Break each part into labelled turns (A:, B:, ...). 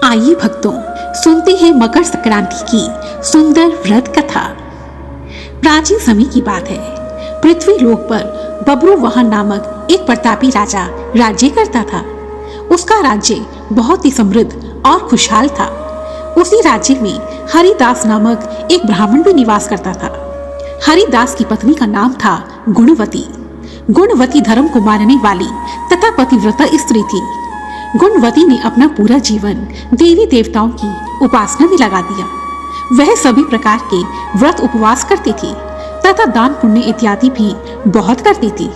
A: आइए भक्तों, सुनते हैं मकर संक्रांति की सुंदर व्रत कथा। प्राचीन समय की बात है। पृथ्वी लोक पर बब्रुवाहन नामक एक प्रतापी राजा राज्य करता था। उसका राज्य बहुत ही समृद्ध और खुशहाल था। उसी राज्य में हरिदास नामक एक ब्राह्मण भी निवास करता था। हरिदास की पत्नी का नाम था गुणवती। गुणवती धर्म को मानने वाली तथा पतिव्रता स्त्री थी। गुणवती ने अपना पूरा जीवन देवी देवताओं की उपासना में लगा दिया। वह सभी प्रकार के व्रत उपवास करती थी तथा दान पुण्य इत्यादि भी बहुत करती थी।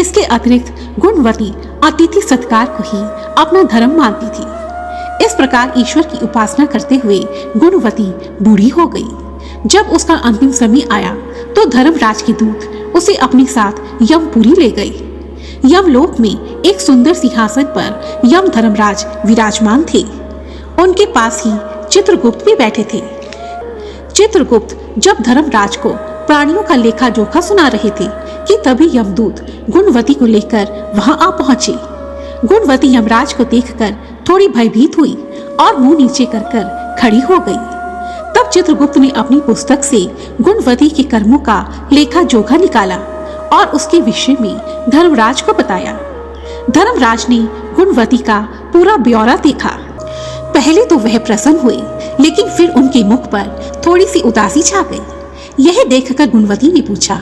A: इसके अतिरिक्त गुणवती अतिथि सत्कार को ही अपना धर्म मानती थी। इस प्रकार ईश्वर की उपासना करते हुए गुणवती बूढ़ी हो गई। जब उसका अंतिम समय आया तो धर्मराज के दूत उसे अपने साथ यमपुरी ले गए। यमलोक में एक सुंदर सिंहासन पर यम धर्मराज विराजमान थे। उनके पास ही चित्रगुप्त भी बैठे थे। चित्रगुप्त जब धर्मराज को प्राणियों का लेखा जोखा सुना रहे थे कि तभी यमदूत गुणवती को लेकर वहां आ पहुंचे। गुणवती यमराज को देखकर थोड़ी भयभीत हुई और मुंह नीचे कर खड़ी हो गई। तब चित्रगुप्त ने अपनी पुस्तक से गुणवती के कर्मों का लेखा जोखा निकाला और उसके विषय में धर्मराज को बताया। धर्मराज ने गुणवती का पूरा ब्यौरा देखा। पहले तो वह प्रसन्न हुए, लेकिन फिर उनके मुख पर थोड़ी सी उदासी छा गई। यह देखकर गुणवती ने पूछा,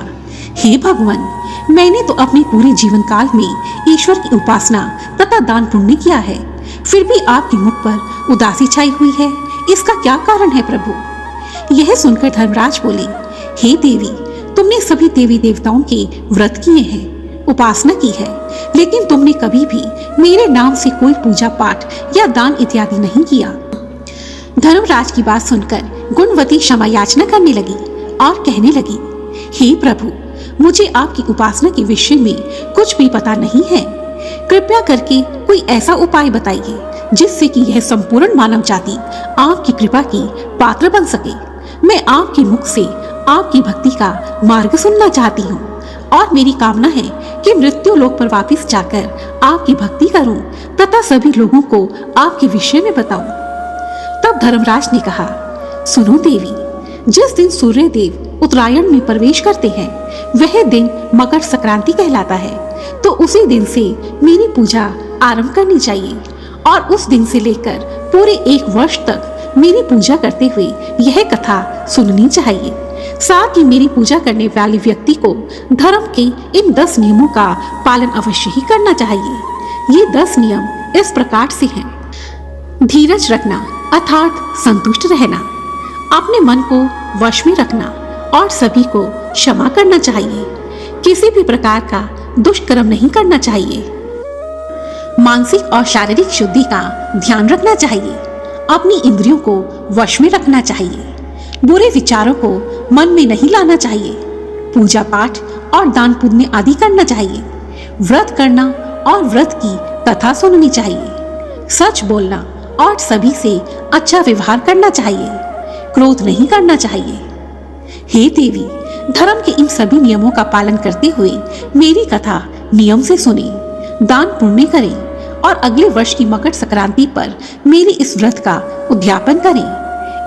A: हे भगवान, मैंने तो अपने पूरे जीवन काल में ईश्वर की उपासना तथा दान पुण्य किया है, फिर भी आपके मुख पर उदासी छाई हुई है। इसका क्या कारण है प्रभु? यह सुनकर धर्मराज बोले, हे देवी, तुमने सभी देवी देवताओं के व्रत किए हैं, उपासना की है, लेकिन तुमने कभी भी मेरे नाम से कोई पूजा पाठ या दान इत्यादि नहीं किया। धर्मराज की बात सुनकर गुणवती क्षमा याचना करने लगी और कहने लगी, हे प्रभु, मुझे आपकी उपासना के विषय में कुछ भी पता नहीं है। कृपया करके कोई ऐसा उपाय बताइए जिससे कि यह संपूर्ण मानव जाति आपकी कृपा की पात्र बन सके। मैं आपके मुख से आपकी भक्ति का मार्ग सुनना चाहती हूँ और मेरी कामना है कि मृत्यु लोक पर वापस जाकर आपकी भक्ति करूं तथा सभी लोगों को आपके विषय में बताऊं। तब धर्मराज ने कहा, सुनो देवी, जिस दिन सूर्य देव उत्तरायण में प्रवेश करते हैं वह दिन मकर संक्रांति कहलाता है, तो उसी दिन से मेरी पूजा आरंभ करनी चाहिए और उस दिन से लेकर पूरे 1 वर्ष तक मेरी पूजा करते हुए यह कथा सुननी चाहिए। साथ ही मेरी पूजा करने वाले व्यक्ति को धर्म के इन 10 नियमों का पालन अवश्य ही करना चाहिए। ये 10 नियम इस प्रकार से हैं। धीरज रखना अर्थात संतुष्ट रहना, अपने मन को वश में रखना और सभी को क्षमा करना चाहिए। किसी भी प्रकार का दुष्कर्म नहीं करना चाहिए। मानसिक और शारीरिक शुद्धि का ध्यान रखना चाहिए। अपनी इंद्रियों को वश में रखना चाहिए। बुरे विचारों को मन में नहीं लाना चाहिए। पूजा पाठ और दान पुण्य आदि करना चाहिए। व्रत करना और व्रत की कथा सुननी चाहिए। सच बोलना और सभी से अच्छा व्यवहार करना चाहिए। क्रोध नहीं करना चाहिए। हे देवी, धर्म के इन सभी नियमों का पालन करते हुए मेरी कथा नियम से सुने, दान पुण्य करें और अगले वर्ष की मकर संक्रांति पर मेरे इस व्रत का उद्यापन करें।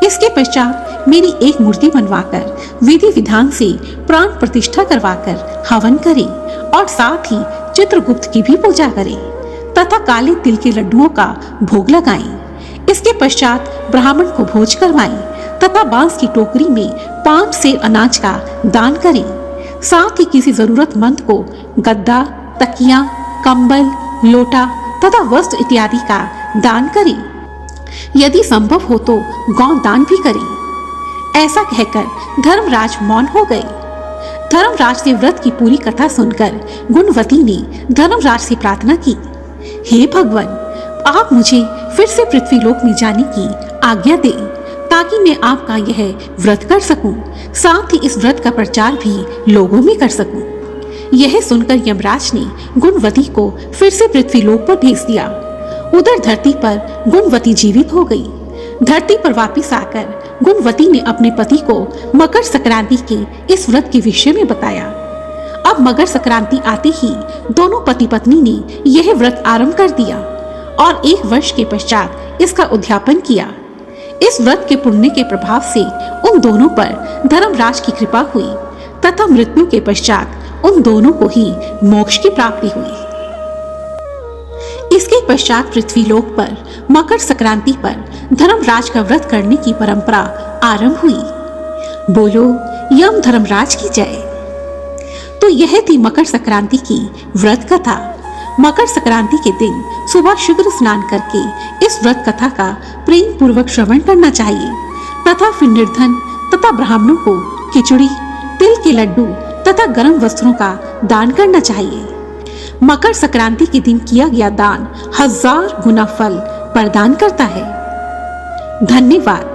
A: इसके पश्चात मेरी एक मूर्ति बनवाकर विधि विधान से प्राण प्रतिष्ठा करवाकर हवन करें और साथ ही चित्रगुप्त की भी पूजा करें तथा काले तिल के लड्डुओं का भोग लगाएं। इसके पश्चात ब्राह्मण को भोज करवाएं तथा बांस की टोकरी में 5 सेर अनाज का दान करें। साथ ही किसी जरूरतमंद को गद्दा, तकिया, कंबल, लोटा तथा वस्त्र इत्यादि का दान करें। यदि संभव हो तो गौ दान भी करें। ऐसा कहकर धर्मराज मौन हो गए। धर्मराज से व्रत की पूरी कथा सुनकर गुणवती ने धर्मराज से प्रार्थना की, हे भगवान, आप मुझे फिर से पृथ्वीलोक में जाने की आज्ञा दें ताकि मैं आपका यह व्रत कर सकूं, साथ ही इस व्रत का प्रचार भी लोगों में कर सकूं। यह सुनकर यमराज ने गुणवती को फिर से पृथ्वीलोक पर भेज दिया। उधर धरती पर गुणवती जीवित हो गई। धरती पर वापस आकर गुणवती ने अपने पति को मकर संक्रांति के इस व्रत के विषय में बताया। अब मकर संक्रांति आते ही दोनों पति पत्नी ने यह व्रत आरंभ कर दिया और 1 वर्ष के पश्चात इसका उद्यापन किया। इस व्रत के पुण्य के प्रभाव से उन दोनों पर धर्मराज की कृपा हुई तथा मृत्यु के पश्चात उन दोनों को ही मोक्ष की प्राप्ति हुई। इसके पश्चात पृथ्वीलोक पर मकर संक्रांति पर धर्मराज का व्रत करने की परंपरा आरंभ हुई। बोलो यम धर्मराज की जय। तो यह थी मकर संक्रांति की व्रत कथा। मकर संक्रांति के दिन सुबह शुद्र स्नान करके इस व्रत कथा का प्रेम पूर्वक श्रवण करना चाहिए तथा फिर निर्धन तथा ब्राह्मणों को खिचड़ी, तिल के लड्डू तथा गर्म वस्त्रों का दान करना चाहिए। मकर संक्रांति के दिन किया गया दान 1000 गुना फल प्रदान करता है। धन्यवाद।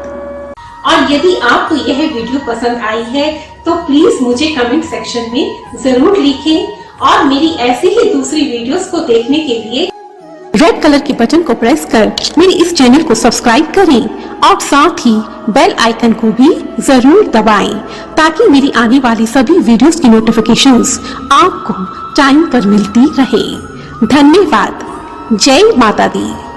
B: और यदि आपको यह वीडियो पसंद आई है तो प्लीज मुझे कमेंट सेक्शन में जरूर लिखें और मेरी ऐसी ही दूसरी वीडियोस को देखने के लिए
A: रेड कलर के बटन को प्रेस कर मेरे इस चैनल को सब्सक्राइब करें और साथ ही बेल आइकन को भी जरूर दबाएं ताकि मेरी आने वाली सभी वीडियोस की नोटिफिकेशंस आपको टाइम पर मिलती रहे। धन्यवाद। जय माता दी।